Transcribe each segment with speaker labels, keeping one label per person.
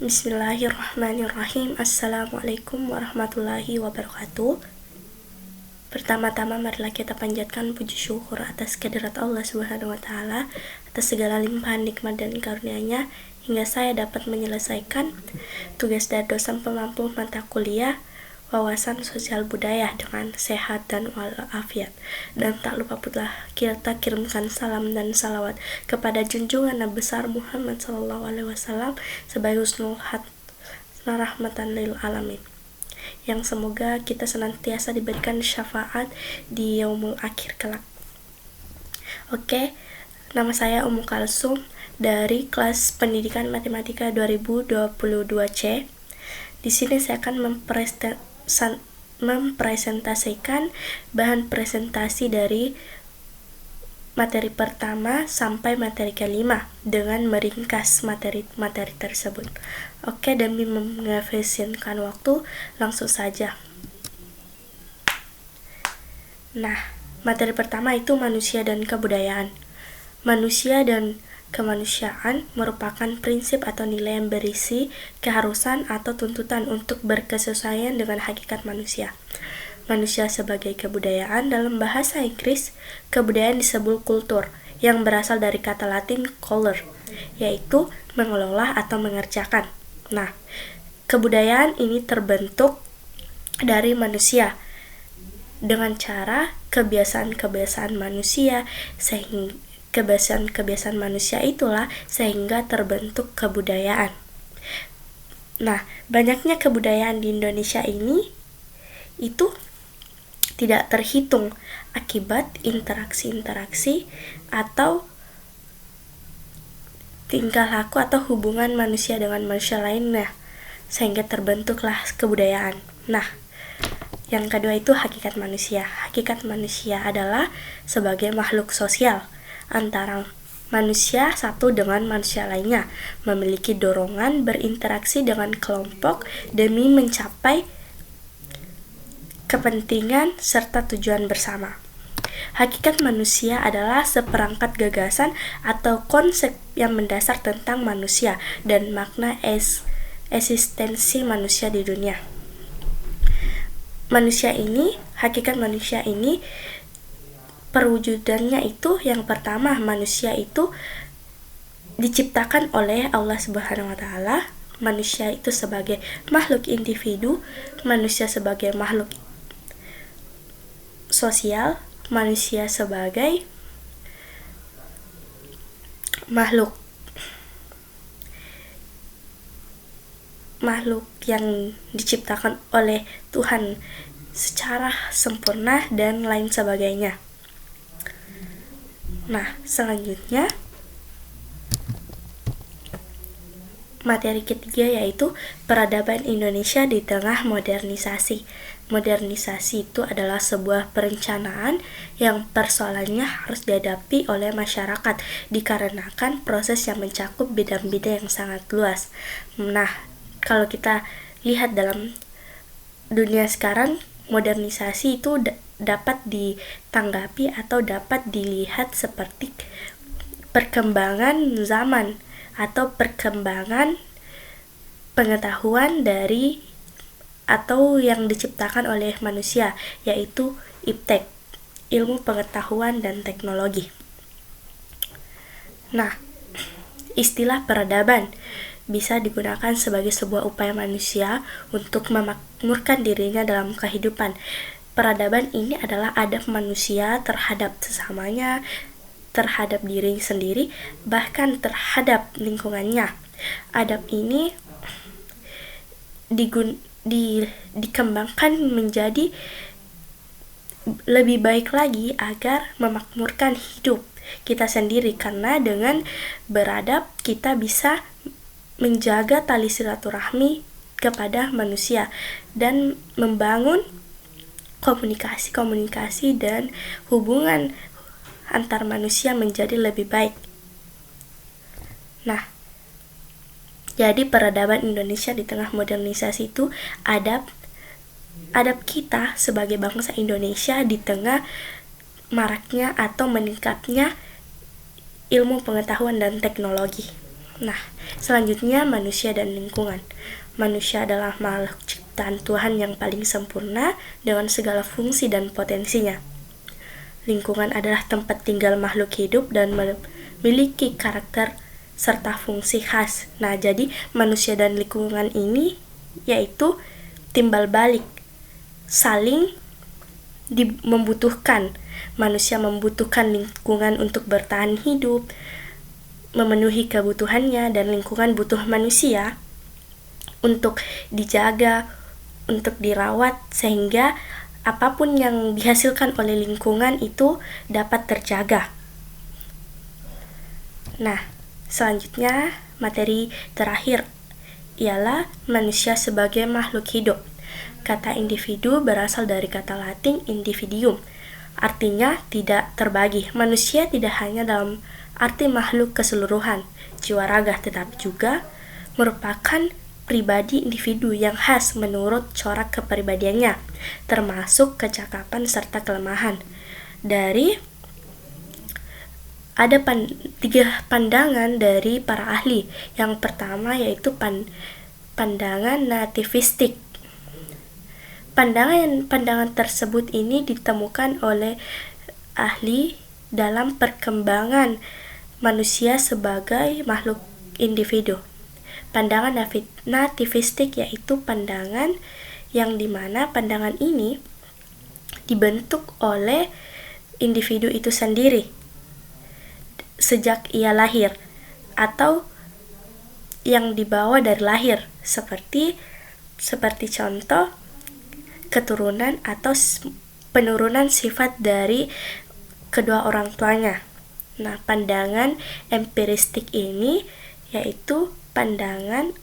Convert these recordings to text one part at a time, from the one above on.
Speaker 1: Bismillahirrahmanirrahim. Assalamualaikum warahmatullahi wabarakatuh. Pertama-tama marilah kita panjatkan puji syukur atas kehadirat Allah Subhanahu wa taala atas segala limpahan nikmat dan karunia-Nya hingga saya dapat menyelesaikan tugas dan dosen pemampu mata kuliah wawasan sosial budaya dengan sehat dan walafiat. Dan tak lupa pula kita kirimkan salam dan salawat kepada junjungan Nabi besar Muhammad SAW sebagai husnul rahmatan lil alamin, yang semoga kita senantiasa diberikan syafaat di yaumul akhir kelak. Oke, nama saya Ummu Kalsum dari kelas Pendidikan Matematika 2022C. Di sini saya akan mempresentasikan bahan presentasi dari materi pertama sampai materi kelima dengan meringkas materi tersebut. Oke, demi mengefisienkan waktu, langsung saja. Nah, materi pertama itu manusia dan kebudayaan. Manusia dan kemanusiaan merupakan prinsip atau nilai yang berisi keharusan atau tuntutan untuk berkesesuaian dengan hakikat manusia. Manusia sebagai kebudayaan, dalam bahasa Inggris, kebudayaan disebut kultur, yang berasal dari kata Latin color, yaitu mengelola atau mengerjakan. Nah, kebudayaan ini terbentuk dari manusia dengan cara kebiasaan-kebiasaan manusia, sehingga kebiasaan-kebiasaan manusia itulah sehingga terbentuk kebudayaan. Nah, banyaknya kebudayaan di Indonesia ini itu tidak terhitung akibat interaksi-interaksi atau tingkah laku atau hubungan manusia dengan manusia lainnya, sehingga terbentuklah kebudayaan. Nah, yang kedua itu hakikat manusia. Hakikat manusia adalah sebagai makhluk sosial antara manusia satu dengan manusia lainnya, memiliki dorongan berinteraksi dengan kelompok demi mencapai kepentingan serta tujuan bersama. Hakikat manusia adalah seperangkat gagasan atau konsep yang mendasar tentang manusia dan makna eksistensi manusia di dunia. Hakikat manusia ini perwujudannya itu yang pertama, manusia itu diciptakan oleh Allah Subhanahu wa taala. Manusia itu sebagai makhluk individu, manusia sebagai makhluk sosial, manusia sebagai makhluk yang diciptakan oleh Tuhan secara sempurna dan lain sebagainya. Nah, selanjutnya materi ketiga yaitu peradaban Indonesia di tengah modernisasi. Modernisasi itu adalah sebuah perencanaan yang persoalannya harus dihadapi oleh masyarakat dikarenakan proses yang mencakup bidang-bidang yang sangat luas. Nah, kalau kita lihat dalam dunia sekarang, modernisasi itu dapat ditanggapi atau dapat dilihat seperti perkembangan zaman atau perkembangan pengetahuan dari atau yang diciptakan oleh manusia, yaitu IPTEK, ilmu pengetahuan dan teknologi. Nah, istilah peradaban bisa digunakan sebagai sebuah upaya manusia untuk memakmurkan dirinya dalam kehidupan. Peradaban ini adalah adab manusia terhadap sesamanya, terhadap diri sendiri, bahkan terhadap lingkungannya. Adab ini dikembangkan menjadi lebih baik lagi agar memakmurkan hidup kita sendiri, karena dengan beradab kita bisa menjaga tali silaturahmi kepada manusia dan membangun komunikasi dan hubungan antar manusia menjadi lebih baik. Nah, jadi peradaban Indonesia di tengah modernisasi itu adab kita sebagai bangsa Indonesia di tengah maraknya atau meningkatnya ilmu pengetahuan dan teknologi. Nah, selanjutnya manusia dan lingkungan. Manusia adalah makhluk ciptaan Tuhan yang paling sempurna dengan segala fungsi dan potensinya. Lingkungan adalah tempat tinggal makhluk hidup dan memiliki karakter serta fungsi khas. Nah, jadi manusia dan lingkungan ini yaitu timbal balik, saling membutuhkan. Manusia membutuhkan lingkungan untuk bertahan hidup, memenuhi kebutuhannya, dan lingkungan butuh manusia untuk dijaga, untuk dirawat, sehingga apapun yang dihasilkan oleh lingkungan itu dapat terjaga. Nah, selanjutnya materi terakhir ialah manusia sebagai makhluk hidup. Kata individu berasal dari kata Latin individuum, artinya tidak terbagi. Manusia tidak hanya dalam arti makhluk keseluruhan, jiwa raga, tetapi juga merupakan pribadi individu yang khas menurut corak kepribadiannya, termasuk kecakapan serta kelemahan. Ada 3 pandangan dari para ahli. Yang pertama yaitu pandangan nativistik. Pandangan tersebut ini ditemukan oleh ahli dalam perkembangan manusia sebagai makhluk individu. Pandangan nativistik yaitu pandangan yang dimana pandangan ini dibentuk oleh individu itu sendiri sejak ia lahir, atau yang dibawa dari lahir, seperti contoh keturunan atau penurunan sifat dari kedua orang tuanya. Nah, pandangan empiristik ini yaitu pandangan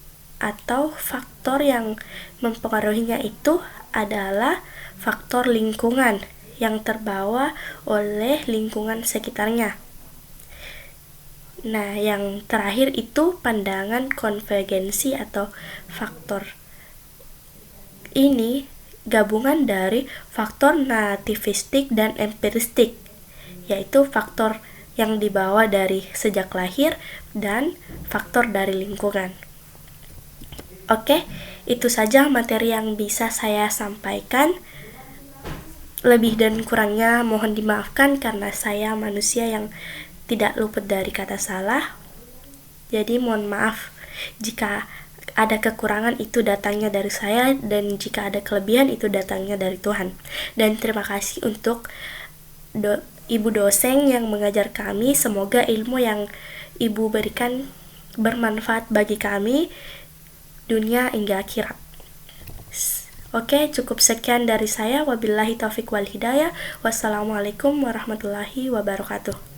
Speaker 1: atau faktor yang mempengaruhinya itu adalah faktor lingkungan yang terbawa oleh lingkungan sekitarnya. Nah, yang terakhir itu pandangan konvergensi atau faktor ini gabungan dari faktor nativistik dan empiristik, yaitu faktor yang dibawa dari sejak lahir dan faktor dari lingkungan. Oke, itu saja materi yang bisa saya sampaikan. Lebih dan kurangnya mohon dimaafkan karena saya manusia yang tidak luput dari kata salah. Jadi mohon maaf jika ada kekurangan, itu datangnya dari saya, dan jika ada kelebihan itu datangnya dari Tuhan. Dan terima kasih untuk ibu dosen yang mengajar kami. Semoga ilmu yang ibu berikan bermanfaat bagi kami dunia hingga akhirat. Oke, cukup sekian dari saya. Wabillahi taufiq wal hidayah. Wassalamualaikum warahmatullahi wabarakatuh.